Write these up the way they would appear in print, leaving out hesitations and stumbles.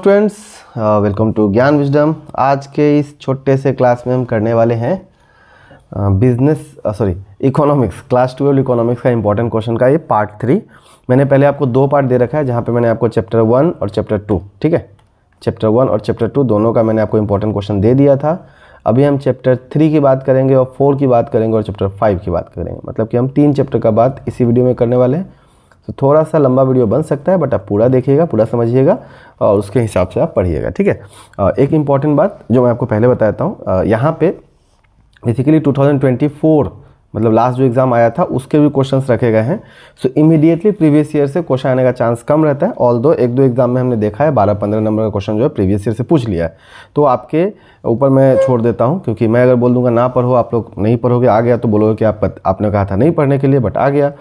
Students, welcome to ज्ञान wisdom. आज के इस छोटे से क्लास में हम करने वाले हैं इकोनॉमिक्स, क्लास 12 इकोनॉमिक्स का इंपॉर्टेंट क्वेश्चन का ये पार्ट 3। मैंने पहले आपको दो पार्ट दे रखा है, जहाँ पे मैंने आपको चैप्टर 1 और चैप्टर 2, ठीक है, चैप्टर 1 और चैप्टर 2 दोनों का मैंने आपको इंपॉर्टेंट क्वेश्चन दे दिया था। अभी हम चैप्टर 3 की बात करेंगे और 4 की बात करेंगे और चैप्टर 5 की बात करेंगे। मतलब कि हम 3 चैप्टर का बात इसी वीडियो में करने वाले हैं। तो थोड़ा सा लंबा वीडियो बन सकता है, बट आप पूरा देखिएगा, पूरा समझिएगा और उसके हिसाब से आप पढ़िएगा, ठीक है। एक इम्पॉर्टेंट बात जो मैं आपको पहले बताता हूँ, यहाँ पे बेसिकली 2024 मतलब लास्ट जो एग्ज़ाम आया था उसके भी क्वेश्चंस रखे गए हैं। सो इमीडिएटली प्रीवियस ईयर से क्वेश्चन आने का चांस कम रहता है। ऑल्दो एक दो एग्जाम में हमने देखा है 12-15 नंबर का क्वेश्चन जो है प्रीवियस ईयर से पूछ लिया है। तो आपके ऊपर मैं छोड़ देता हूँ, क्योंकि मैं अगर बोल दूंगा ना पढ़ो, आप लोग नहीं पढ़ोगे, आ गया तो बोलोगे कि आपने कहा था नहीं पढ़ने के लिए, बट आ गया।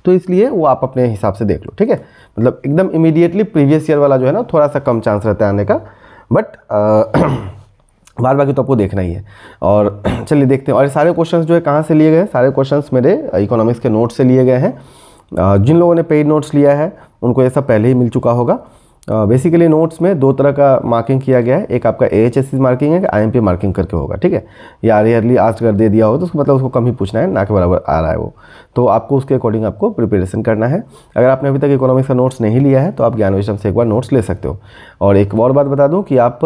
तो इसलिए वो आप अपने हिसाब से देख लो, ठीक है। मतलब एकदम इमीडिएटली प्रीवियस ईयर वाला जो है ना, थोड़ा सा कम चांस रहता है आने का, बट बाद बाकी तो आपको देखना ही है। और चलिए देखते हैं। और सारे क्वेश्चंस जो है कहाँ से लिए गए हैं? सारे क्वेश्चंस मेरे इकोनॉमिक्स के नोट्स से लिए गए हैं। जिन लोगों ने पेड नोट्स लिया है उनको ये सब पहले ही मिल चुका होगा। बेसिकली नोट्स में दो तरह का मार्किंग किया गया है। एक आपका AHSC मार्किंग है, IMP मार्किंग करके होगा, ठीक है। या रेयरली आस्क्ड कर दे दिया हो तो उसको मतलब उसको कम ही पूछना है, ना के बराबर आ रहा है वो, तो आपको उसके अकॉर्डिंग आपको प्रिपरेशन करना है। अगर आपने अभी तक इकोनॉमिक्स का नोट्स नहीं लिया है तो आप ज्ञान विजडम से एक बार नोट्स ले सकते हो। और एक और बात बता दूँ कि आप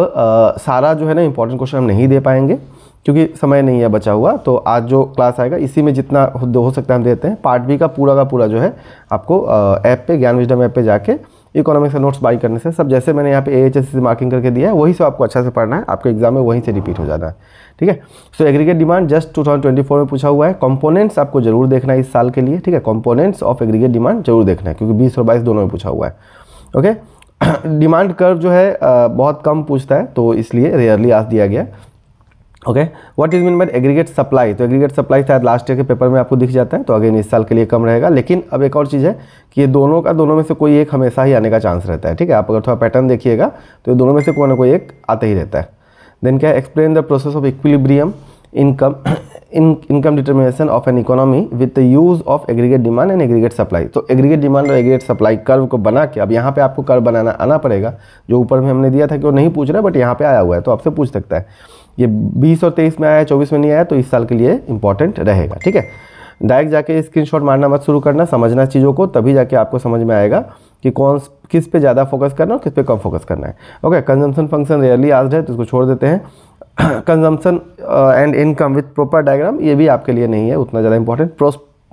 सारा जो है ना इंपॉर्टेंट क्वेश्चन हम नहीं दे पाएंगे, क्योंकि समय नहीं है बचा हुआ। तो आज जो क्लास आएगा इसी में जितना हो सकता है हम देते हैं। पार्ट बी का पूरा जो है आपको ऐप पे, ज्ञान विजडम ऐप पे जाके इकोनॉमिक्स का नोट्स बाई करने से सब, जैसे मैंने यहाँ पे AHSC मार्किंग करके दिया है वही से आपको अच्छा से पढ़ना है। आपके एग्जाम में वहीं से रिपीट हो जाना है, ठीक है। सो एग्रीगेट डिमांड जस्ट 2024 में पूछा हुआ है। कंपोनेंट्स आपको जरूर देखना है इस साल के लिए, ठीक है। कंपोनेंट्स ऑफ एग्रीगेट डिमांड जरूर देखना है, क्योंकि 20 और 22 दोनों में पूछा हुआ है, ओके। डिमांड कर्व जो है बहुत कम पूछता है, तो इसलिए रेयरली आज दिया गया, okay. What is mean by aggregate supply? तो एग्रीगेट सप्लाई शायद लास्ट ईयर के पेपर में आपको दिख जाता है, तो अगेन इस साल के लिए कम रहेगा। लेकिन अब एक और चीज़ है कि ये दोनों में से कोई एक हमेशा ही आने का चांस रहता है, ठीक है। आप अगर थोड़ा पैटर्न देखिएगा तो ये दोनों में से कोई ना कोई एक आता ही रहता है। देन क्या है? Explain the process of equilibrium income determination of an economy with the use of aggregate demand and aggregate supply. तो एग्रीगेट डिमांड और एग्रीगेट सप्लाई कर्व को बना के, अब यहाँ पे आपको कर्व बनाना आना पड़ेगा। जो ऊपर में हमने दिया था कि वो नहीं पूछ रहा है, बट यहाँ पे आया हुआ है तो आपसे पूछ सकता है। ये 20 और 23 में आया, 24 में नहीं आया, तो इस साल के लिए इंपॉर्टेंट रहेगा, ठीक है। डायरेक्ट जाके स्क्रीनशॉट मारना मत शुरू करना, समझना चीज़ों को, तभी जाके आपको समझ में आएगा कि किस पे ज़्यादा फोकस करना है और किस पे कम फोकस करना है, okay. Consumption function rarely asked है तो इसको छोड़ देते हैं। Consumption and income with proper diagram, ये भी आपके लिए नहीं है उतना ज़्यादा इंपॉर्टेंट।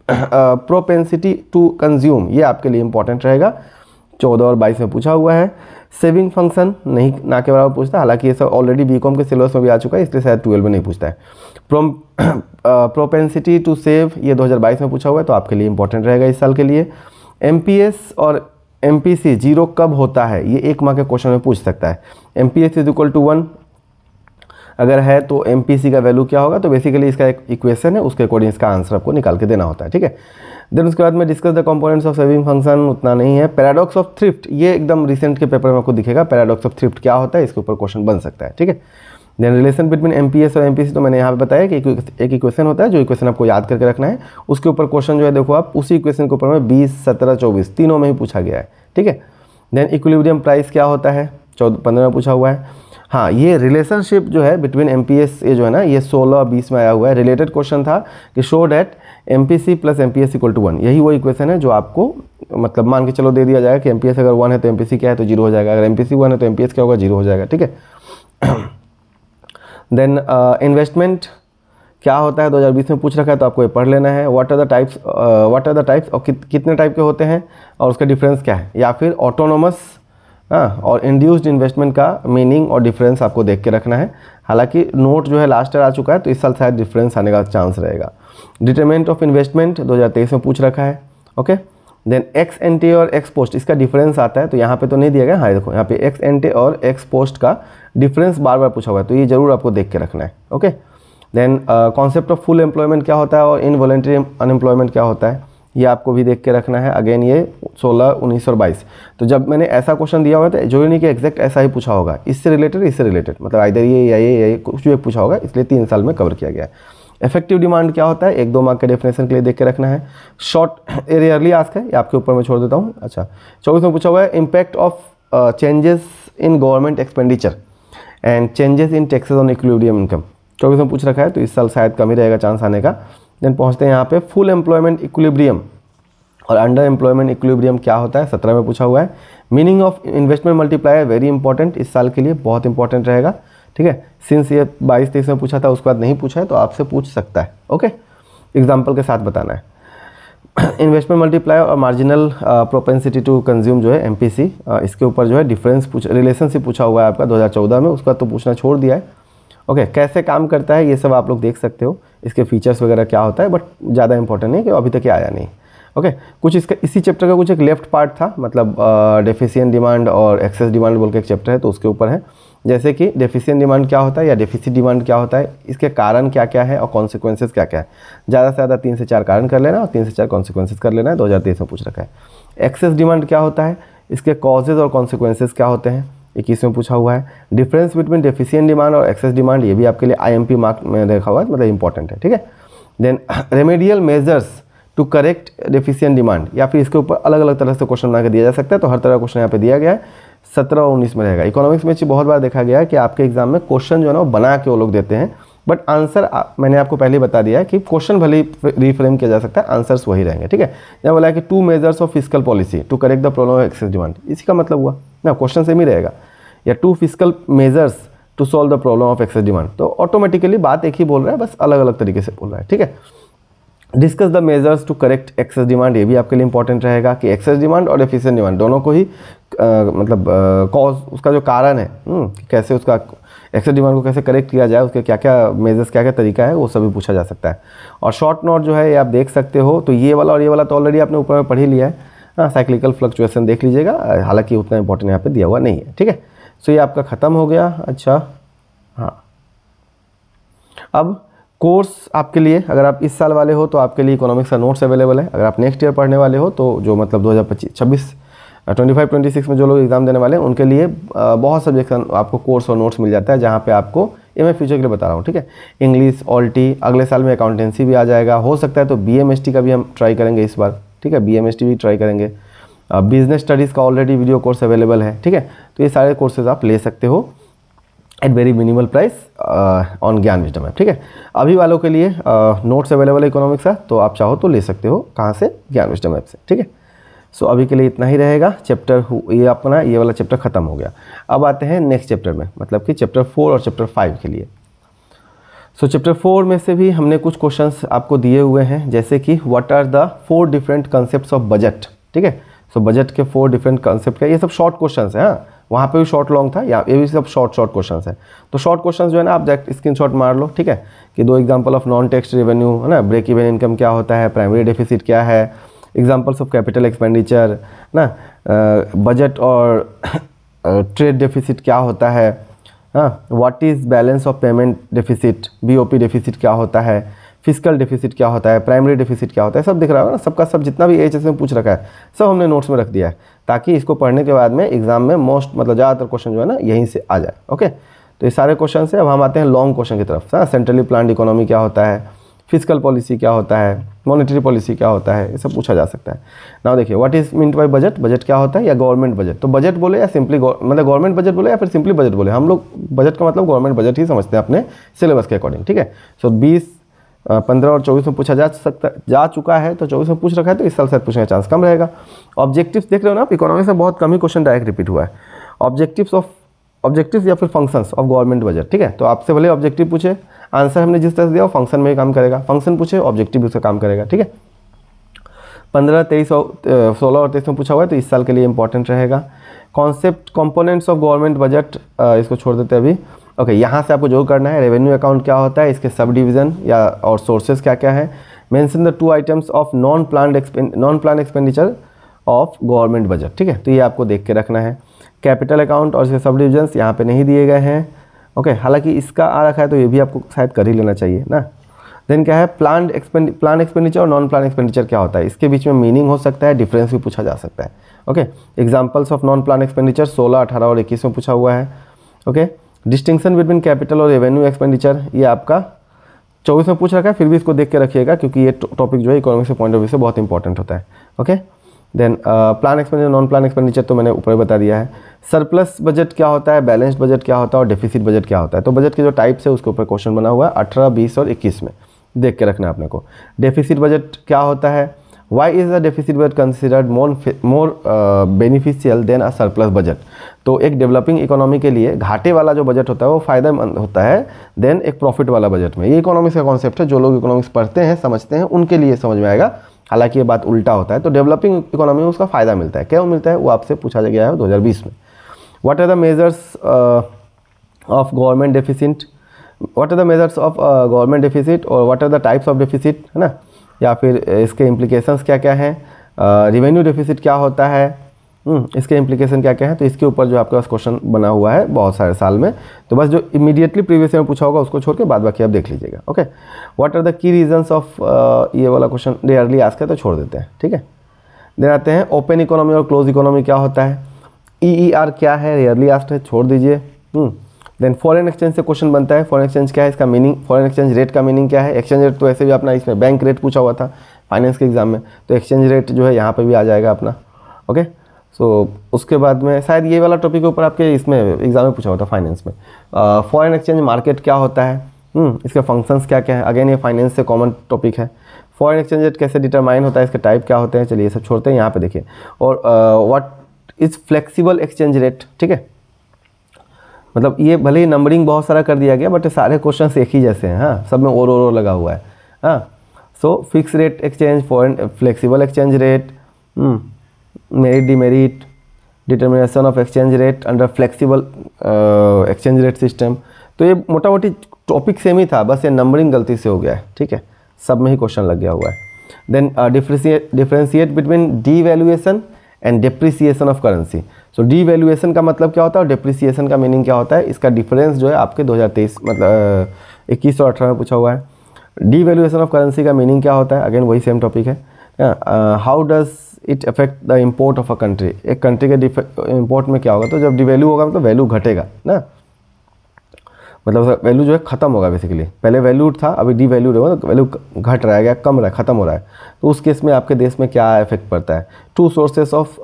प्रोपेंसिटी टू कंज्यूम, ये आपके लिए इंपॉर्टेंट रहेगा, 14 और 22 में पूछा हुआ है। सेविंग फंक्शन नहीं, ना के बराबर पूछता है, हालांकि ये सब ऑलरेडी बीकॉम के सिलेबस में भी आ चुका है, इसलिए शायद 12 में नहीं पूछता है। प्रोपेंसिटी टू सेव, ये 2022 में पूछा हुआ है, तो आपके लिए इंपॉर्टेंट रहेगा इस साल के लिए। MPS और MPC जीरो कब होता है, ये 1 मार्क के क्वेश्चन में पूछ सकता है। MPS इज इक्वल टू 1 अगर है तो MPC का वैल्यू क्या होगा? तो बेसिकली इसका एक इक्वेशन है, उसके अकॉर्डिंग इसका आंसर आपको निकाल के देना होता है, ठीक है। देन उसके बाद में discuss the components of saving function, उतना नहीं है। पैराडॉक्स ऑफ थ्रिफ्ट, ये एकदम रिसेंट के पेपर में आपको दिखेगा। पैराडॉक्स ऑफ थ्रिफ्ट क्या होता है, इसके ऊपर क्वेश्चन बन सकता है, ठीक है। देन रिलेशन बिटवीन MPS और MPC, तो मैंने यहाँ पे बताया कि एक इक्वेशन होता है, जो इक्वेशन आपको याद करके रखना है। उसके ऊपर क्वेश्चन जो है देखो आप, उसी इक्वेशन के ऊपर में 20, 17, 24 तीनों में ही पूछा गया है, ठीक है। देन इक्विलिब्रियम प्राइस क्या होता है, 14-15 में पूछा हुआ है। हाँ, ये रिलेशनशिप जो है बिटवीन MPS, ये जो है ना, ये 16-20 में आया हुआ है। रिलेटेड क्वेश्चन था कि show that MPC plus MPS equal to 1, यही वो इक्वेशन है जो आपको मतलब मान के चलो दे दिया जाएगा कि MPS अगर 1 है तो MPC क्या है, तो 0 हो जाएगा। अगर MPC 1 है तो MPS क्या होगा, 0 हो जाएगा, ठीक है। देन इन्वेस्टमेंट क्या होता है, 2020 में पूछ रखा है, तो आपको ये पढ़ लेना है। व्हाट आर द टाइप्स और कितने टाइप के होते हैं और उसका डिफरेंस क्या है, या फिर ऑटोनोमस और इंड्यूस्ड इन्वेस्टमेंट का मीनिंग और डिफरेंस आपको देख के रखना है। हालांकि नोट जो है लास्ट ईयर आ चुका है, तो इस साल शायद डिफरेंस आने का चांस रहेगा। डिटरमिनेंट ऑफ इन्वेस्टमेंट 2023 में पूछ रखा है, ओके। देन एक्स एंटे और एक्स पोस्ट, इसका डिफरेंस आता है, तो यहाँ पे तो नहीं दिया गया। हाँ देखो, यहाँ पे एक्स एंटे और एक्स पोस्ट का डिफरेंस बार बार पूछा हुआ है, तो ये जरूर आपको देख के रखना है, okay. Then concept of full employment क्या होता है और इनवॉलंटरी अनएम्प्लॉयमेंट क्या होता है, ये आपको भी देख के रखना है। अगेन ये 16, 19 और 22, तो जब मैंने ऐसा क्वेश्चन दिया हुआ था, जो नहीं कि एग्जैक्ट ऐसा ही पूछा होगा, इससे रिलेटेड, मतलब इधर ये या ये कुछ भी पूछा होगा, इसलिए 3 साल में कवर किया गया है। इफेक्टिव डिमांड क्या होता है, 1-2 मार्क के डेफिनेशन के लिए देख के रखना है। शॉर्ट रेयरली आस्क है, ये आपके ऊपर मैं छोड़ देता हूँ। अच्छा, 24 में पूछा हुआ है impact of changes in government expenditure and changes in taxes on equilibrium income. 24 में पूछ रखा है तो इस साल शायद कम ही रहेगा चांस आने का। देन पहुँचते हैं यहाँ पे फुल एम्प्लॉयमेंट इक्विलिब्रियम और अंडर एम्प्लॉयमेंट इक्विलिब्रियम क्या होता है, 17 में पूछा हुआ है। Meaning of investment multiplier very important, इस साल के लिए बहुत इंपॉर्टेंट रहेगा, ठीक है। सिंस ये 22-23 में पूछा था, उसके बाद नहीं पूछा है तो आपसे पूछ सकता है, ओके, एग्जाम्पल के साथ बताना है। इन्वेस्टमेंट मल्टीप्लायर और मार्जिनल प्रोपेंसिटी टू कंज्यूम जो है MPC, इसके ऊपर जो है डिफरेंस रिलेशनशिप पूछा हुआ है आपका 2014 में, उसका तो पूछना छोड़ दिया है, ओके। कैसे काम करता है ये सब आप लोग देख सकते हो, इसके फीचर्स वगैरह क्या होता है, बट ज़्यादा इंपॉर्टेंट नहीं कि अभी तक ये आया नहीं, ओके। कुछ इसका इसी चैप्टर का कुछ एक लेफ्ट पार्ट था, मतलब डेफिशिएंट डिमांड और एक्सेस डिमांड बोल के एक चैप्टर है, तो उसके ऊपर है, जैसे कि डेफिशिएंट डिमांड क्या होता है या डेफिसिट डिमांड क्या होता है, इसके कारण क्या क्या है और कॉन्सिक्वेंसेस क्या क्या है। ज़्यादा से ज़्यादा 3 से 4 कारण कर लेना और 3 से 4 कॉन्सिक्वेंसेस कर लेना है, 2023 में पूछ रखा है। एक्सेस डिमांड क्या होता है, इसके कॉजेज और कॉन्सिक्वेंसेस क्या होते हैं, 21 में पूछा हुआ है। डिफरेंस बिटवीन डेफिशिएंट डिमांड और एक्सेस डिमांड, ये भी आपके लिए IMP मार्क में देखा हुआ है, मतलब इंपॉर्टेंट है, ठीक है। Then remedial measures to correct deficient demand, या फिर इसके ऊपर अलग अलग तरह से क्वेश्चन बना के दिया जा सकता है, तो हर तरह का क्वेश्चन यहाँ पे दिया गया है। 17 और 19 में रहेगा। इकोनॉमिक्स में बहुत बार देखा गया है कि आपके एग्जाम में क्वेश्चन जो है ना वो बना के वो लोग देते हैं, बट आंसर मैंने आपको पहले ही बता दिया है कि क्वेश्चन भले रिफ्रेम किया जा सकता है, आंसर्स वही रहेंगे, ठीक है। यहाँ बोला है कि 2 measures of fiscal policy to correct the problem of excess demand, इसी का मतलब हुआ ना, क्वेश्चन सेम ही रहेगा, या 2 fiscal measures to solve the problem of excess demand, तो ऑटोमेटिकली बात एक ही बोल रहा है, बस अलग अलग तरीके से बोल रहा है, ठीक है। Discuss the measures to correct excess demand, ये भी आपके लिए इंपॉर्टेंट रहेगा कि एक्सेस डिमांड और एफिशिएंट डिमांड दोनों को ही मतलब कॉज, उसका जो कारण है, कैसे उसका एक्सेस डिमांड को कैसे करेक्ट किया जाए, उसके क्या क्या मेजर्स, क्या क्या तरीका है, वो सभी पूछा जा सकता है। और शॉर्ट नोट जो है ये आप देख सकते हो, तो ये वाला और ये वाला तो ऑलरेडी आपने ऊपर में पढ़ ही लिया है, हाँ, साइक्लिकल फ्लक्चुएशन देख लीजिएगा, हालांकि उतना इंपॉर्टेंट यहाँ पे दिया हुआ नहीं है, ठीक है। सो ये आपका ख़त्म हो गया। अच्छा, हाँ, अब कोर्स आपके लिए, अगर आप इस साल वाले हो तो आपके लिए इकोनॉमिक्स का नोट्स अवेलेबल है। अगर आप नेक्स्ट ईयर पढ़ने वाले हो तो जो मतलब 2025-26 में जो लोग एग्जाम देने वाले हैं उनके लिए बहुत सब्जेक्ट आपको कोर्स और नोट्स मिल जाता है, जहाँ पे आपको ये मैं फ्यूचर के लिए बता रहा हूँ, ठीक है। इंग्लिश, ऑल्टी, अगले साल में अकाउंटेंसी भी आ जाएगा, हो सकता है तो BMST का भी हम ट्राई करेंगे इस बार, ठीक है, BMST भी ट्राई करेंगे। बिजनेस स्टडीज़ का ऑलरेडी वीडियो कोर्स अवेलेबल है, ठीक है। तो ये सारे कोर्सेज आप ले सकते हो at very minimal price on Gyan Wisdom app, ठीक है। अभी वालों के लिए नोट्स अवेलेबल है इकोनॉमिक्स का, तो आप चाहो तो ले सकते हो, कहाँ से, ज्ञान विजडम ऐप से, ठीक है। सो अभी के लिए इतना ही रहेगा। चैप्टर ये अपना ये वाला चैप्टर ख़त्म हो गया। अब आते हैं नेक्स्ट चैप्टर में, मतलब कि चैप्टर 4 और चैप्टर 5 के लिए। सो चैप्टर 4 में से भी हमने कुछ क्वेश्चंस आपको दिए हुए हैं, जैसे कि what are the 4 different concepts of budget, ठीक है। सो बजट के 4 डिफरेंट कंसेप्ट है, ये सब शॉर्ट क्वेश्चंस हैं, हाँ, वहाँ पे भी शॉर्ट लॉन्ग था, या ये भी सब शॉर्ट क्वेश्चंस है। तो शॉर्ट क्वेश्चंस जो है ना आप स्क्रीनशॉट मार लो, ठीक है, कि 2 example of non tax revenue, है ना, ब्रेक इवन इनकम क्या होता है, प्राइमरी डेफिसिट क्या है, एग्जांपल्स ऑफ कैपिटल एक्सपेंडिचर ना, बजट और ट्रेड डेफिसिट क्या होता है, हाँ, what is balance of payment deficit, BOP deficit क्या होता है, फिजिकल डेफिसिट क्या होता है, प्राइमरी डेफिसिट क्या होता है, सब दिख रहा है ना, सबका सब जितना भी AHS में पूछ रखा है सब हमने नोट्स में रख दिया है, ताकि इसको पढ़ने के बाद में एग्जाम में मोस्ट मतलब ज़्यादातर क्वेश्चन जो है ना यहीं से आ जाए, ओके। तो ये सारे क्वेश्चन से अब हम आते हैं लॉन्ग क्वेश्चन की तरफ, हाँ, सेंट्रली प्लान्ड इकोनॉमी क्या होता है, फिजिकल पॉलिसी क्या होता है, मॉनेटरी पॉलिसी क्या होता है, ये सब पूछा जा सकता है। नाउ देखिए, what is meant by budget, budget क्या होता है, या गवर्नमेंट बजट, तो बजट बोले या सिंपली मतलब गवर्नमेंट बजट बोले या फिर सिंपली बजट बोले, हम लोग बजट का मतलब गवर्नमेंट बजट ही समझते हैं अपने सिलेबस के अकॉर्डिंग, ठीक है। सो 20, 15 और 24 में पूछा जा चुका है, तो 24 में पूछ रखा है, तो इस साल शायद पूछने का चांस कम रहेगा। ऑब्जेक्टिव्स देख रहे हो ना आप, इकोनॉमिक्स में बहुत कम ही क्वेश्चन डायरेक्ट रिपीट हुआ है। ऑब्जेक्टिव्स या फिर फंक्शंस ऑफ गवर्नमेंट बजट, ठीक है। तो आपसे भले ऑब्जेक्टिव पूछे, आंसर हमने जिस तरह से दिया वो फंक्शन में ही काम करेगा, फंक्शन पूछे ऑब्जेक्टिव उसका काम करेगा, ठीक है। 15, 23 और 16 और 23 में पूछा हुआ है, तो इस साल के लिए इंपॉर्टेंट रहेगा। Concept components of government budget, इसको छोड़ देते हैं अभी, ओके। यहाँ से आपको जो करना है, रेवेन्यू अकाउंट क्या होता है, इसके सब डिवीज़न या और सोर्सेज क्या क्या है, mention the 2 items of non plan expenditure of government budget, ठीक है। तो ये आपको देख के रखना है। कैपिटल अकाउंट और इसके सब डिविजन्स यहाँ पे नहीं दिए गए हैं, ओके, हालांकि इसका आ रखा है तो ये भी आपको शायद कर ही लेना चाहिए ना। देन क्या है, प्लान एक्सपेंडिचर और नॉन प्लान एक्सपेंडिचर क्या होता है, इसके बीच में मीनिंग हो सकता है, डिफरेंस भी पूछा जा सकता है, okay. Examples of non plan expenditure 16, 18 और 21 में पूछा हुआ है, ओके। डिस्टिंक्शन बिटवीन कैपिटल और रेवेन्यू एक्सपेंडिचर, ये आपका 24 में पूछ रखा है, फिर भी इसको देख के रखिएगा, क्योंकि ये टॉपिक जो है इकोनॉमिक्स के पॉइंट ऑफ व्यू से बहुत इंपॉर्टेंट होता है, okay. Then plan expenditure, non plan expenditure तो मैंने ऊपर बता दिया है। सरप्लस बजट क्या होता है, बैलेंस्ड बजट क्या होता है और डेफिसिट बजट क्या होता है। तो बजट के जो टाइप्स है उसके ऊपर क्वेश्चन बना हुआ है 18, 20 और 21 में, देख के रखना है अपने को। डेफिसिट बजट क्या होता है, why is the deficit budget considered more beneficial than a surplus budget. तो एक डेवलपिंग इकोनॉमी के लिए घाटे वाला जो बजट होता है वो फ़ायदेमंद होता है देन एक प्रॉफिट वाला बजट में। ये इकोनॉमिक्स का कॉन्सेप्ट है, जो लोग इकोनॉमिक्स पढ़ते हैं समझते हैं उनके लिए समझ में आएगा, हालांकि ये बात उल्टा होता है। तो डेवलपिंग इकोनॉमी में उसका फ़ायदा मिलता है, क्यों मिलता है वो आपसे पूछा गया है 2020 में। What are the measures of government deficit, what are the measures of government deficit और what are the types of deficit, है ना, या फिर इसके इम्प्लीकेशंस क्या क्या हैं, रिवेन्यू डेफिसिट क्या होता है, इसके इम्प्लीकेशन क्या क्या है। तो इसके ऊपर जो आपके पास क्वेश्चन बना हुआ है बहुत सारे साल में, तो बस जो इमीडिएटली प्रीवियस में पूछा होगा उसको छोड़ के बाद बाकी आप देख लीजिएगा। Okay, what are the key reasons of, ये वाला क्वेश्चन रेयरली आस्क है तो छोड़ देते हैं, ठीक है। देन आते हैं ओपन इकोनॉमी और क्लोज इकोनॉमी क्या होता है, EER क्या है, रेयरली आस्क है, छोड़ दीजिए। देन फॉरेन एक्सचेंज से क्वेश्चन बनता है, फॉरेन एक्सचेंज क्या है, इसका मीनिंग, फॉरेन एक्सचेंज रेट का मीनिंग क्या है। एक्सचेंज रेट तो ऐसे भी अपना इसमें बैंक रेट पूछा हुआ था फाइनेंस के एग्जाम में, तो एक्सचेंज रेट जो है यहाँ पे भी आ जाएगा अपना। ओके, सो उसके बाद में शायद ये वाला टॉपिक के ऊपर आपके इसमें एग्जाम में पूछा हुआ था फाइनेंस में। फॉरेन एक्सचेंज मार्केट क्या होता है, इसके फंक्शंस क्या क्या है, अगेन ये फाइनेंस से कॉमन टॉपिक है। फॉरेन एक्सचेंज रेट कैसे डिटरमाइन होता है, इसके टाइप क्या होते हैं, चलिए ये सब छोड़ते हैं, यहाँ पे देखिए। और what is flexible exchange rate, ठीक है। मतलब ये भले ही नंबरिंग बहुत सारा कर दिया गया बट सारे क्वेश्चंस एक ही जैसे हैं, हाँ, सब में और लगा हुआ है, हाँ। So fix rate exchange, foreign flexible exchange rate, merit demerit, determination of exchange rate under flexible exchange rate system. तो ये मोटा मोटी टॉपिक सेम ही था, बस ये नंबरिंग गलती से हो गया है, ठीक है, सब में ही क्वेश्चन लग गया हुआ है। Then differentiate between devaluation and depreciation of currency. So devaluation का मतलब क्या होता है और डेप्रिसिएशन का मीनिंग क्या होता है, इसका डिफरेंस जो है आपके 2023 मतलब 21 और 18 में पूछा हुआ है। डीवैल्यूएशन ऑफ करेंसी का मीनिंग क्या होता है, अगेन वही सेम टॉपिक है। How does it affect the import of a country, एक कंट्री के इम्पोर्ट में क्या होगा, तो जब डिवैल्यू होगा तो वैल्यू घटेगा ना, मतलब वैल्यू जो है खत्म होगा बेसिकली। पहले वैल्यू था, अभी डीवैल्यूड होगा तो वैल्यू घट रहा है, कम रहा है, खत्म हो रहा है। तो उस केस में आपके देश में क्या इफेक्ट पड़ता है। To sources of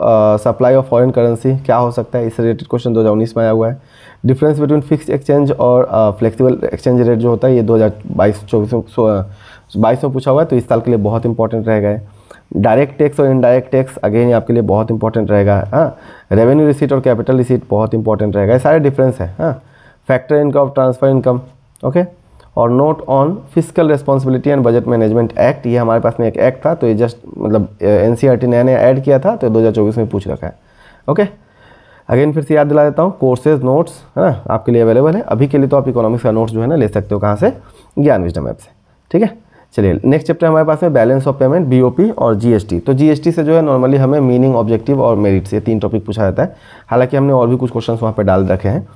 supply of foreign currency क्या हो सकता है, इससे रिलेटेड क्वेश्चन 2019 में आया हुआ है। डिफरेंस बिटवीन फिक्स्ड एक्सचेंज और फ्लेक्सिबल एक्सचेंज रेट जो होता है, ये 2022 में पूछा हुआ है, तो इस साल के लिए बहुत इंपॉर्टेंट रहेगा। डायरेक्ट टैक्स और इनडायरेक्ट टैक्स अगेन आपके लिए बहुत इंपॉर्टेंट रहेगा, हाँ। रेवेन्यू रिसीट और कैपिटल रिसीट बहुत इंपॉर्टेंट रहेगा, ये सारे डिफरेंस है, हाँ। Factor income, transfer income, okay. और note on physical responsibility and budget management act, ये हमारे पास में एक एक्ट था, तो ये जस्ट मतलब NCERT नया नया ऐड किया था, तो 2024 में पूछ रखा है, ओके। अगेन फिर से याद दिला देता हूँ, कोर्सेज नोट्स है ना आपके लिए अवेलेबल है। अभी के लिए तो आप इकोनॉमिक्स का नोट्स जो है ना ले सकते हो, कहाँ से, ज्ञान विजडम ऐप से, ठीक है। चलिए नेक्स्ट चैप्टर हमारे पास में बैलेंस ऑफ पेमेंट, BOP और GST। तो GST से जो है नॉर्मली हमें मीनिंग, ऑब्जेक्टिव और मेरिट से 3 टॉपिक पूछा जाता है, हालांकि हमने और भी कुछ क्वेश्चन वहाँ पर डाल रखे हैं।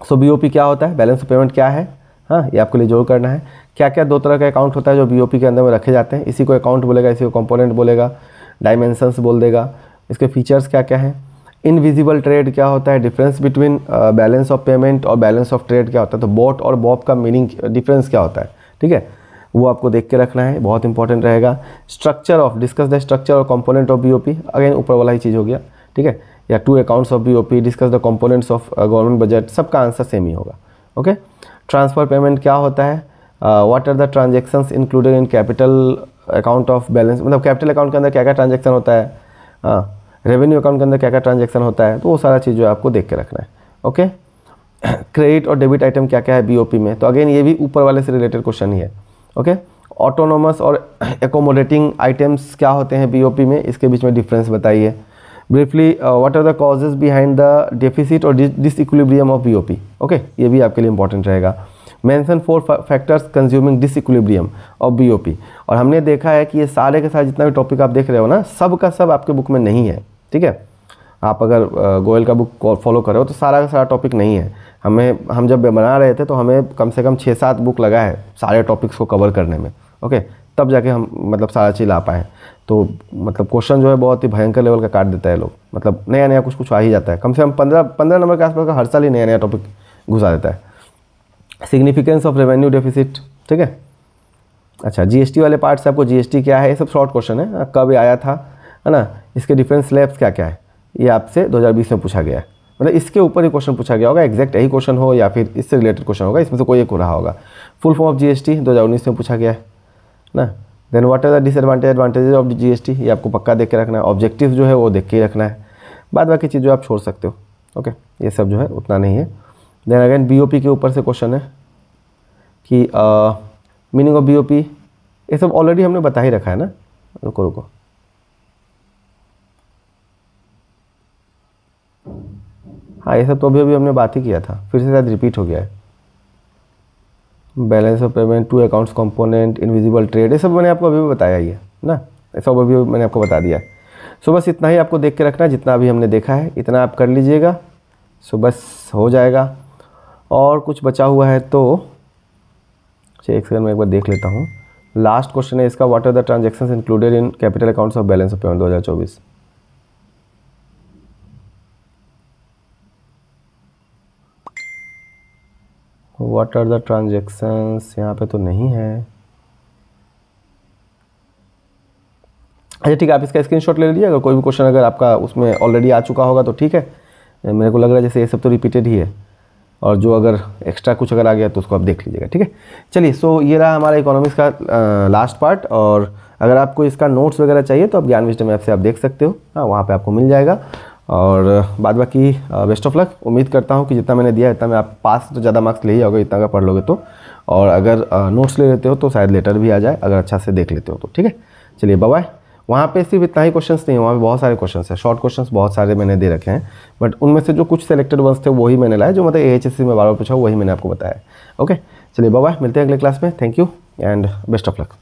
सो BOP क्या होता है, बैलेंस ऑफ पेमेंट क्या है, हाँ, ये आपके लिए जोड़ करना है। क्या क्या 2 तरह का अकाउंट होता है जो BOP के अंदर में रखे जाते हैं, इसी को अकाउंट बोलेगा, इसी को कंपोनेंट बोलेगा, डायमेंशंस बोल देगा। इसके फीचर्स क्या क्या हैं, इनविजिबल ट्रेड क्या होता है, difference between balance of payment और बैलेंस ऑफ ट्रेड क्या होता है, तो बॉट और बॉप का मीनिंग डिफरेंस क्या होता है, ठीक है, वो आपको देख के रखना है, बहुत इंपॉर्टेंट रहेगा। Structure of, discuss the structure और कंपोनेंट ऑफ BOP, अगेन ऊपर वाला ही चीज़ हो गया, ठीक है। या 2 accounts of BOP, discuss the components of government budget, सबका आंसर सेम ही होगा, ओके। ट्रांसफर पेमेंट क्या होता है, what are the transactions included in capital account of balance, मतलब कैपिटल अकाउंट के अंदर क्या क्या ट्रांजेक्शन होता है, हाँ, रेवेन्यू अकाउंट के अंदर क्या क्या ट्रांजेक्शन होता है, तो वो सारा चीज़ जो है आपको देख के रखना है, ओके। क्रेडिट और डेबिट आइटम क्या क्या है BOP में, तो अगेन ये भी ऊपर वाले से रिलेटेड क्वेश्चन ही है, ओके। ऑटोनोमस और एकोमोडेटिंग आइटम्स क्या होते हैं BOP में, इसके बीच में डिफरेंस बताइए। Briefly what are the causes behind the deficit और डिसइक्विलिब्रियम ऑफ BOP, ओके, ये भी आपके लिए इंपॉर्टेंट रहेगा। Mention 4 factors consuming disequilibrium of BOP, और हमने देखा है कि ये सारे के सारे जितना भी टॉपिक आप देख रहे हो ना, सब का सब आपके बुक में नहीं है, ठीक है। आप अगर गोयल का बुक फॉलो कर रहे हो तो सारा का सारा टॉपिक नहीं है। हम जब बना रहे थे तो हमें कम से कम 6-7 बुक लगा है सारे टॉपिक्स को कवर करने में, ओके, तब जाके हम मतलब सारा चीज़ ला पाएँ। तो मतलब क्वेश्चन जो है बहुत ही भयंकर लेवल का काट देता है लोग, मतलब नया नया कुछ आ ही जाता है, कम से कम 15 नंबर के आसपास का हर साल ही नया नया टॉपिक घुसा देता है। सिग्निफिकेंस ऑफ रेवेन्यू डेफिसिट, ठीक है। अच्छा, GST वाले पार्ट से आपको GST क्या है, ये सब शॉर्ट क्वेश्चन है, कब आया था, है ना। इसके डिफरेंस स्लैब्स क्या क्या है, ये आपसे 2020 में पूछा गया है, मतलब इसके ऊपर ही क्वेश्चन पूछा गया होगा, एग्जैक्ट यही क्वेश्चन हो या फिर इससे रिलेटेड क्वेश्चन होगा, इसमें से कोई एक हो रहा होगा। फुल फॉर्म ऑफ जीएसटी 2019 में पूछा गया है ना। Then what are the disadvantage advantages of GST, ये आपको पक्का देख के रखना है। ऑब्जेक्टिव जो है वो देख के ही रखना है, बाद बाकी चीज़ जो आप छोड़ सकते हो। ओके, ये सब जो है उतना नहीं है। देन अगेन बीओपी के ऊपर से क्वेश्चन है कि मीनिंग ऑफ बीओपी, ये सब ऑलरेडी हमने बता ही रखा है ना। रुको हाँ, ये सब तो अभी हमने बात ही किया था, फिर से शायद रिपीट हो गया है। Balance of payment, two accounts component, invisible trade, ये सब मैंने आपको अभी भी बताया ही है ना, ये सब अभी मैंने आपको बता दिया है। सो बस इतना ही आपको देख के रखना है, जितना अभी हमने देखा है इतना आप कर लीजिएगा। सो बस हो जाएगा। और कुछ बचा हुआ है तो एक सेकंड में एक बार देख लेता हूँ। लास्ट क्वेश्चन है इसका, what are the transactions included in capital accounts of balance of payment 2024। What are the transactions, यहाँ पे तो नहीं है। अच्छा ठीक है, आप इसका स्क्रीनशॉट ले लीजिए। अगर कोई भी क्वेश्चन अगर आपका उसमें ऑलरेडी आ चुका होगा तो ठीक है, मेरे को लग रहा है जैसे ये सब तो रिपीटेड ही है, और जो अगर एक्स्ट्रा कुछ अगर आ गया तो उसको आप देख लीजिएगा। ठीक है, चलिए। सो ये रहा हमारा इकोनॉमिक्स का लास्ट पार्ट। और अगर आपको इसका नोट्स वगैरह चाहिए तो आप ज्ञान विजडम ऐप से आप देख सकते हो, हाँ वहाँ पे आपको मिल जाएगा। और बाद बाकी बेस्ट ऑफ लक। उम्मीद करता हूँ कि जितना मैंने दिया इतना में आप पास तो ज़्यादा मार्क्स ले ही आओगे, इतना का पढ़ लोगे तो। और अगर नोट्स ले लेते हो तो शायद लेटर भी आ जाए, अगर अच्छा से देख लेते हो तो। ठीक है, चलिए बाय बाय। वहाँ पे सिर्फ इतना ही क्वेश्चंस नहीं है, वहाँ पे बहुत सारे क्वेश्चंस हैं, शॉर्ट क्वेश्चंस बहुत सारे मैंने दे रखे हैं, बट उनमें से जो कुछ सेलेक्टेड वंस थे वही मैंने लाए, जो मतलब AHSC में बार बार पूछा वही मैंने आपको बताया। ओके, चलिए बाय बाय, मिलते हैं अगले क्लास में। Thank you and best of luck.